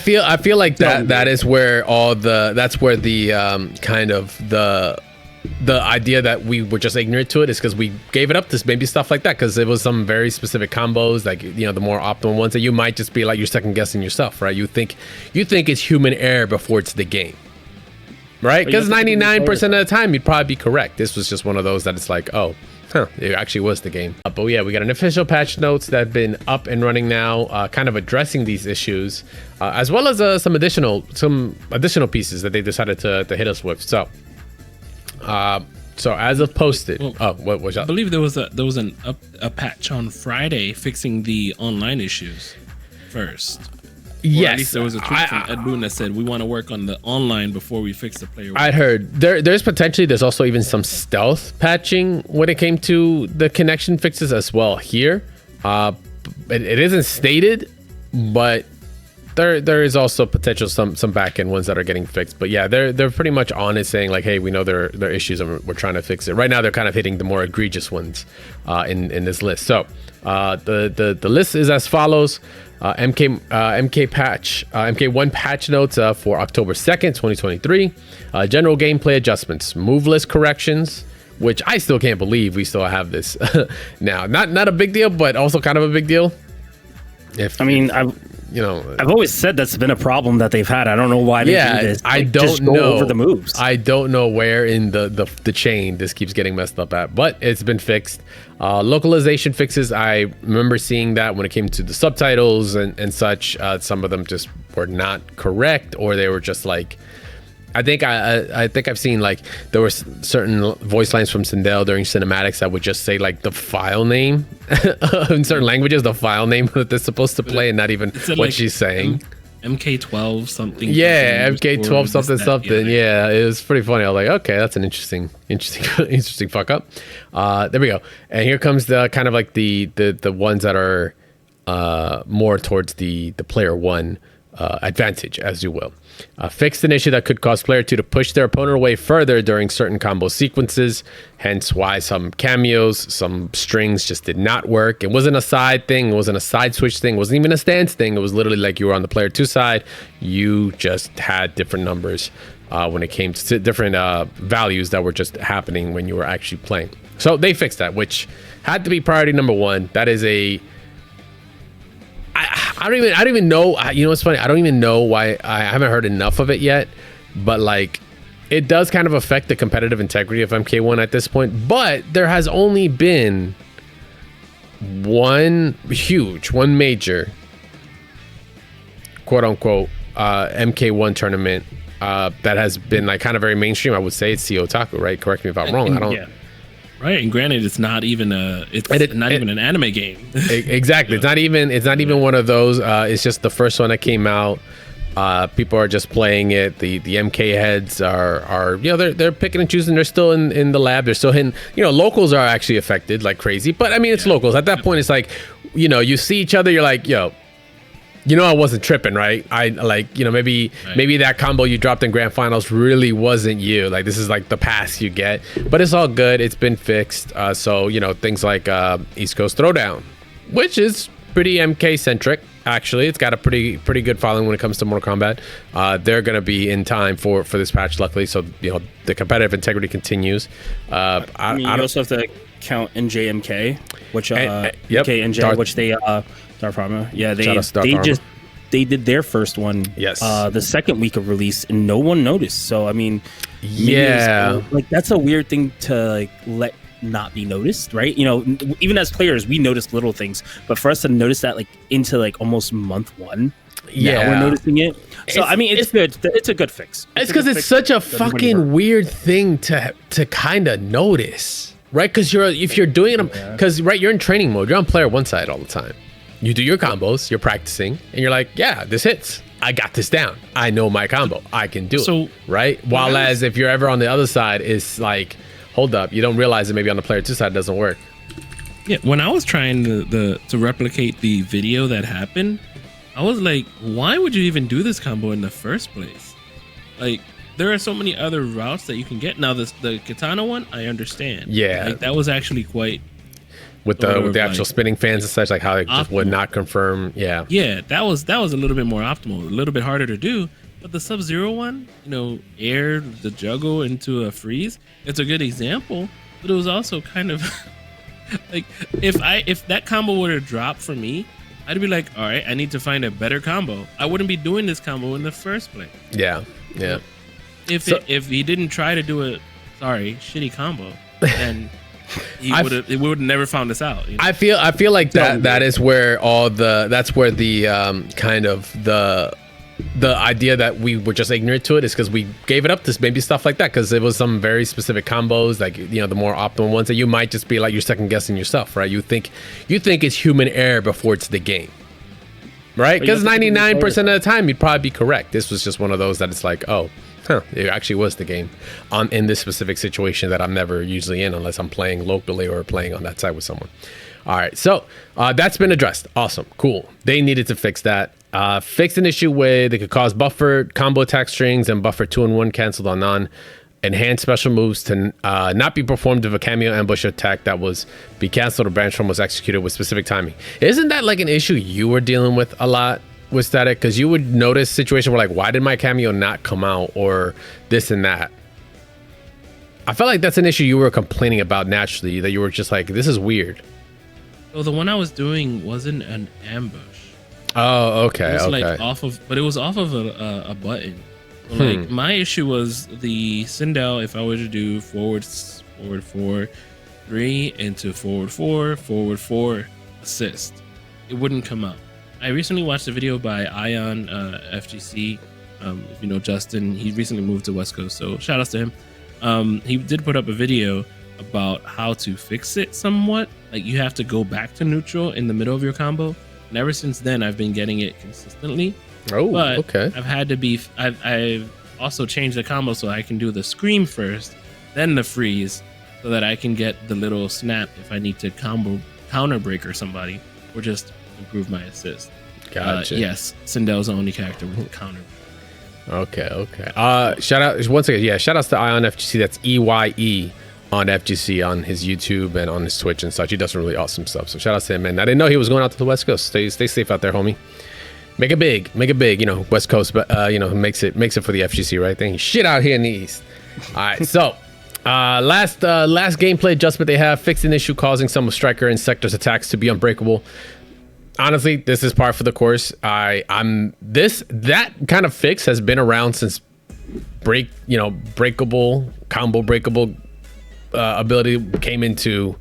feel like that is where that's where the kind of the idea that we were just ignorant to it is because we gave it up to maybe stuff like that, because it was some very specific combos, like, you know, the more optimal ones that you might just be like, you're second guessing yourself, right? You think it's human error before it's the game, right? Because 99% of the time you'd probably be correct. This was just one of those that it's like, oh, it actually was the game. But yeah, we got an official patch notes that have been up and running now, kind of addressing these issues, as well as some additional pieces that they decided to hit us with. So as of posted, what was that? I believe there was a patch on Friday fixing the online issues first. Yes, at least there was a tweet from Ed Boon that said we want to work on the online before we fix the player. I'd heard there's also even some stealth patching when it came to the connection fixes as well here. It isn't stated, but there is also potential some back end ones that are getting fixed. But yeah, they're pretty much on it, saying like, hey, we know there are issues and we're trying to fix it. Right now they're kind of hitting the more egregious ones in this list. So the list is as follows. MK1 patch notes for October 2nd, 2023. General gameplay adjustments, move list corrections, which I still can't believe we still have this now. Not a big deal, but also kind of a big deal. I've always said that's been a problem that they've had. I don't know why they do this. I don't just know go over the moves. I don't know where in the chain this keeps getting messed up at, but it's been fixed. Localization fixes, I remember seeing that when it came to the subtitles and such. Some of them just were not correct, or they were just like, I think I've seen like there were certain voice lines from Sindel during cinematics that would just say like the file name in certain languages, the file name that they're supposed to play, and not even what like she's saying. MK12 something. Yeah, MK12 something. Yeah, it was pretty funny. I was like, okay, that's an interesting fuck up. There we go. And here comes the kind of like the ones that are more towards the player one advantage, as you will. Fixed an issue that could cause player 2 to push their opponent away further during certain combo sequences, hence why some cameos, some strings just did not work. It wasn't a side thing, it wasn't a side switch thing, it wasn't even a stance thing. It was literally like you were on the player 2 side, you just had different numbers when it came to different values that were just happening when you were actually playing. So they fixed that, which had to be priority number one. That is I don't even know. You know what's funny? I don't even know why. I haven't heard enough of it yet, but like, it does kind of affect the competitive integrity of MK1 at this point. But there has only been one major, quote unquote, MK1 tournament that has been like kind of very mainstream. I would say it's CO Otaku, right? Correct me if I'm wrong. I don't. Yeah. Right, and granted, it's not even even an anime game. Exactly, it's not even one of those. It's just the first one that came out. People are just playing it. The MK heads are they're picking and choosing. They're still in the lab. They're still hitting. Locals are actually affected like crazy. But I mean, it's locals. At that point, it's like, you see each other. You're like, yo. I wasn't tripping, right? I like, maybe that combo you dropped in grand finals really wasn't you. Like, this is like the pass you get, but it's all good. It's been fixed. So, things like East Coast Throwdown, which is pretty MK centric. Actually, it's got a pretty good following when it comes to Mortal Kombat. They're going to be in time for this patch, luckily. So, the competitive integrity continues. You also have to count NJMK, which NJ, which they Star Pharma. Yeah, they did their first one. Yes. The second week of release, and no one noticed. So I mean, like that's a weird thing to like let not be noticed, right? Even as players, we notice little things, but for us to notice that like into like almost month one, we're noticing it. So I mean, it's good. It's a good fix. It's because it's such a fucking weird thing to kind of notice, right? Because if you're doing it, because you're in training mode, you're on player one side all the time. You do your combos, you're practicing, and you're like, yeah, this hits. I got this down. I know my combo. I can do it, right? While as if you're ever on the other side, it's like, hold up, you don't realize that maybe on the player 2 side it doesn't work. Yeah, when I was trying to replicate the video that happened, I was like, why would you even do this combo in the first place? Like, there are so many other routes that you can get. Now, the katana one, I understand. Yeah. Like, that was actually quite... with the actual spinning fans and such, like how it just would not confirm. Yeah, that was a little bit more optimal, a little bit harder to do. But the Sub-Zero one, air the juggle into a freeze. It's a good example, but it was also kind of like if that combo would have dropped for me, I'd be like, all right, I need to find a better combo. I wouldn't be doing this combo in the first place. Yeah. If he didn't try to do a shitty combo, then we would have never found this out. I feel like that is where the kind of the idea that we were just ignorant to it is because we gave it up to maybe stuff like that, because it was some very specific combos, like the more optimal ones that you might just be like you're second guessing yourself, right? You think it's human error before it's the game, right? Because 99% of the time you'd probably be correct. This was just one of those that it's like, it actually was the game in this specific situation that I'm never usually in unless I'm playing locally or playing on that side with someone. All right, so that's been addressed. Awesome, cool. They needed to fix that. Fixed an issue where they could cause buffered combo attack strings and buffer 2-in-1 canceled on non-enhanced special moves to not be performed if a cameo ambush attack that was be canceled or banished from was executed with specific timing. Isn't that like an issue you were dealing with a lot with Static? Because you would notice situation where like, why did my cameo not come out, or this and that? I felt like that's an issue you were complaining about naturally, that you were just like, this is weird. Well, the one I was doing wasn't an ambush. Oh, okay. It was okay. but it was off of a button. So, like my issue was the Sindel. If I were to do forward 4, 3 into forward 4 assist, it wouldn't come up. I recently watched a video by Ion FGC. If you know Justin, he recently moved to West Coast, so shout outs to him. He did put up a video about how to fix it somewhat. Like you have to go back to neutral in the middle of your combo. And ever since then, I've been getting it consistently. Oh, but okay. I've also changed the combo so I can do the scream first, then the freeze, so that I can get the little snap if I need to counter break or somebody, or just improve my assist. Gotcha. Yes, Sindel's the only character with the counter. Okay. Shout out once again. Yeah, shout outs to Ion FGC. That's EYE on FGC on his YouTube and on his Twitch and such. He does some really awesome stuff. So shout out to him, man. I didn't know he was going out to the West Coast. Stay safe out there, homie. Make it big. West Coast, but makes it for the FGC, right? Thing shit out here in the East. All right, so last gameplay adjustment they have: fixed an issue causing some of Striker and Sector's attacks to be unbreakable. Honestly, this is par for the course. That kind of fix has been around since combo breakable ability came into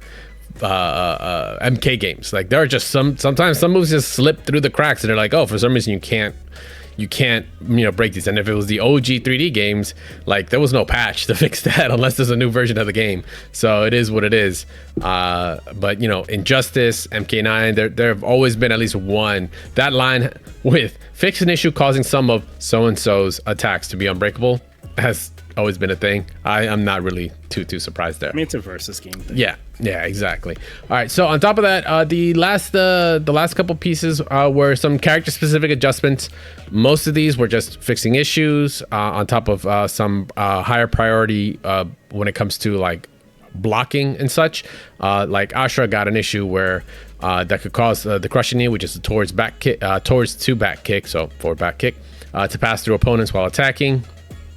MK games. Like there are just sometimes some moves just slip through the cracks and they're like, oh, for some reason you can't break these. And if it was the OG 3D games, like there was no patch to fix that unless there's a new version of the game. So it is what it is. But Injustice, MK9, there have always been at least one. That line with fix an issue causing some of so-and-so's attacks to be unbreakable has always been a thing. I'm not really too surprised there. I mean, it's a versus game thing. Yeah, exactly. All right, so on top of that, the last couple pieces were some character specific adjustments. Most of these were just fixing issues on top of some higher priority when it comes to like blocking and such. Like Ashra got an issue where that could cause the crushing knee, which is towards to back kick, so forward back kick, to pass through opponents while attacking.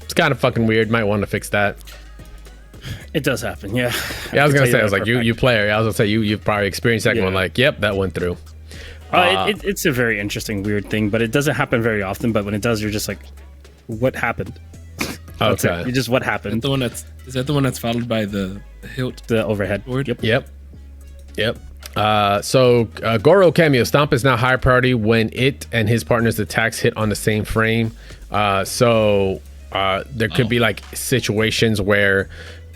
It's kind of fucking weird. Might want to fix that. It does happen, yeah. Yeah, I was gonna say, I was like, you player. I was gonna say you've probably experienced that one. Like, yep, that went through. It's a very interesting, weird thing, but it doesn't happen very often. But when it does, you're just like, what happened? Okay, you just what happened? Is that the one that's followed by the hilt, the overhead? Yep. So Goro cameo stomp is now high priority when it and his partner's attacks hit on the same frame. There could be like situations where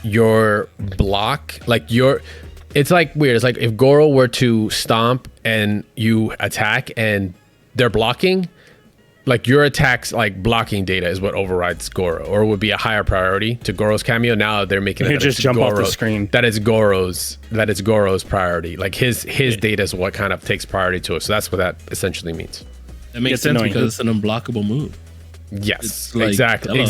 your block, it's like weird. It's like if Goro were to stomp and you attack and they're blocking, like your attack's like blocking data is what overrides Goro, or would be a higher priority to Goro's cameo. Now they're making it just jump off the screen. That is Goro's priority. Like his data is what kind of takes priority to it. So that's what that essentially means. That makes sense because it's an unblockable move. Yes, like, exactly.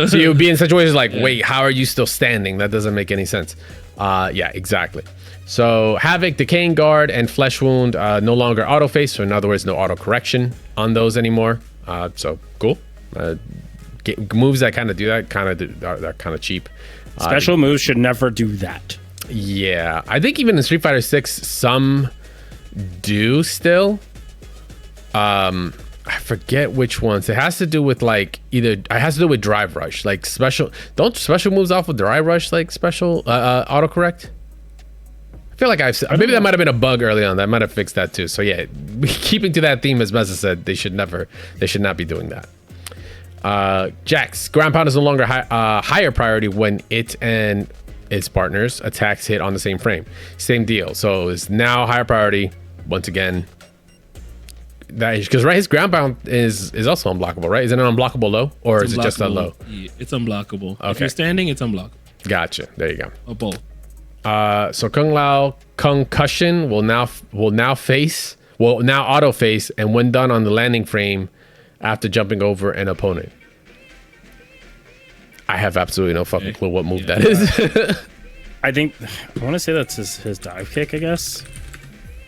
So you'd be in situations like, wait, how are you still standing? That doesn't make any sense. Yeah, exactly. So Havoc, Decaying Guard, and Flesh Wound no longer auto face. So in other words, no auto correction on those anymore. So cool. Moves that kind of do that are kind of cheap. Special moves should never do that. Yeah, I think even in Street Fighter 6, some do still. I forget which ones. It has to do with like it has to do with Drive Rush, like don't special moves off with Drive Rush like special autocorrect? I feel like maybe that might have been a bug early on. That might have fixed that too. So yeah, keeping to that theme, as Meza said, they should not be doing that. Jax, ground pound is no longer higher priority when it and its partners attacks hit on the same frame. Same deal. So it's now higher priority once again. That is because his ground pound is also unblockable, right? Is it an unblockable low, or is it just a low? Yeah, it's unblockable. Okay. If you're standing, it's unblockable. Gotcha. There you go. Or both. So Kung Lao Concussion will now auto face, and when done on the landing frame after jumping over an opponent. I have absolutely no fucking clue what move that is. I want to say that's his dive kick, I guess.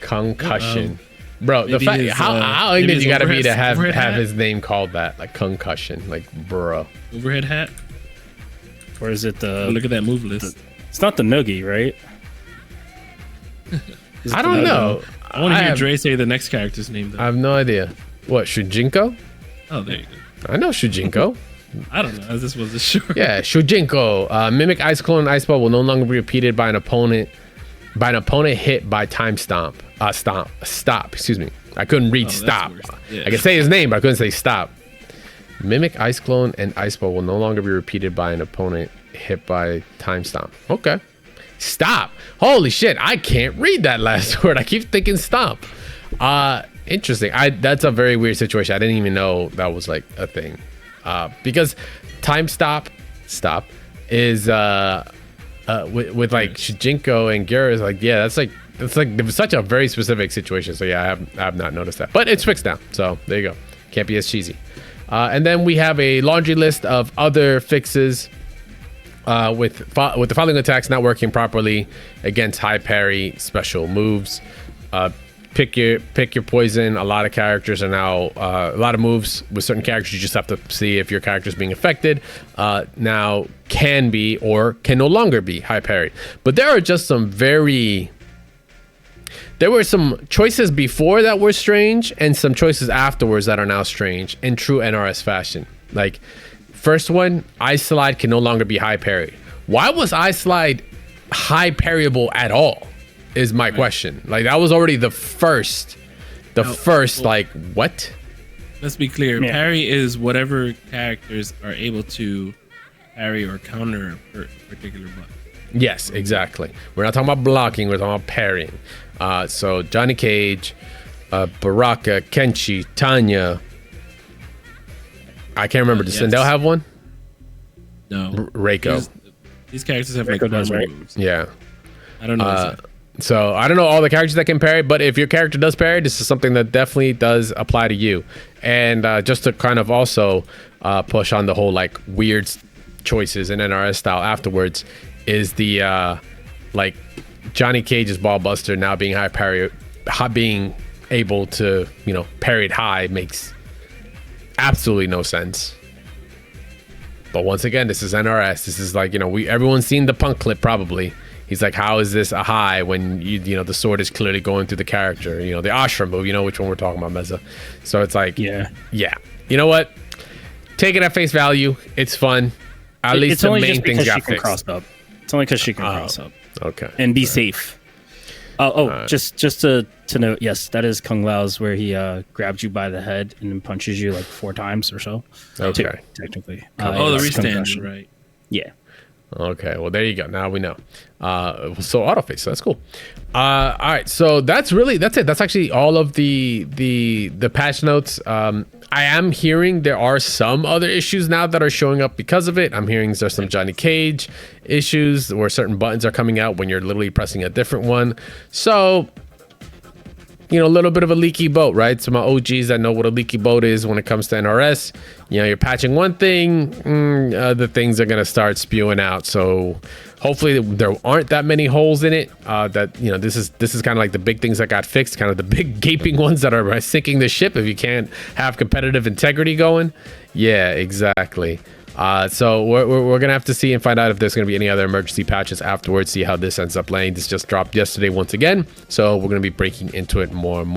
Concussion. Bro, the fact how ignorant you gotta be to have his name called that, like concussion, like bro. Overhead hat. Or is it look at that move list? It's not the noogie, right? I don't know. I want to hear Dre say the next character's name though. I have no idea. What, Shujinko? Oh, there you go. I know Shujinko. I don't know. This wasn't sure. Yeah, Shujinko. Mimic Ice Clone and Ice Ball will no longer be repeated by an opponent hit by time stomp. Stop. Excuse me. I couldn't read stop. Yeah. I could say his name, but I couldn't say stop. Mimic Ice Clone and Ice Ball will no longer be repeated by an opponent hit by time stomp. Okay. Stop. Holy shit. I can't read that last word. I keep thinking stop. Interesting. That's a very weird situation. I didn't even know that was like a thing. Because time stop is with like Shujinko and Gyura is like, yeah, that's like such a very specific situation. So yeah, I have not noticed that, but it's fixed now. So there you go. Can't be as cheesy. And then we have a laundry list of other fixes with the following attacks not working properly against high parry special moves. Pick your poison. A lot of characters are now a lot of moves with certain characters. You just have to see if your character is being affected. Now can be or can no longer be high parry. But there are just there were some choices before that were strange, and some choices afterwards that are now strange in true NRS fashion. Like first one, Ice Slide can no longer be high parry. Why was Ice Slide high parryable at all? Is my question. Like that was already the first like what? Let's be clear. Yeah. Parry is whatever characters are able to parry or counter a particular button. Yes, exactly. We're not talking about blocking. We're talking about parrying. So Johnny Cage, Baraka, Kenshi, Tanya. I can't remember. Does Sindel have one? No. Reiko. These characters have like armor moves. Yeah. I don't know. So I don't know all the characters that can parry, but if your character does parry, this is something that definitely does apply to you. And just to kind of also push on the whole like weird choices in NRS style afterwards is the like Johnny Cage's ball buster now being high parry, being able to parry it high makes absolutely no sense. But once again, this is NRS. This is like everyone's seen the Punk clip probably. He's like, how is this a high when the sword is clearly going through the character? The Ashra move, which one we're talking about, Meza. So it's like, yeah. You know what? Take it at face value. It's fun. At least the main things got fixed. Cross up. It's only because she can cross up. Okay. And be safe. Just to note, yes, that is Kung Lao's where he grabs you by the head and then punches you like 4 times or so. Okay. Technically. The restand, right? Yeah. Okay, well there you go. Now we know. So autoface, so that's cool. All right, so that's it. That's actually all of the patch notes. I am hearing there are some other issues now that are showing up because of it. I'm hearing there's some Johnny Cage issues where certain buttons are coming out when you're literally pressing a different one. So you know, a little bit of a leaky boat, right? So my OGs that know what a leaky boat is when it comes to NRS, you know, you're patching one thing, the things are going to start spewing out. So hopefully there aren't that many holes in it. That, you know, this is kind of like the big things that got fixed, kind of the big gaping ones that are sinking the ship if you can't have competitive integrity going. Yeah, exactly. So we're gonna have to see and find out if there's gonna be any other emergency patches afterwards, see how this ends up laying. This just dropped yesterday once again, so we're gonna be breaking into it more and more.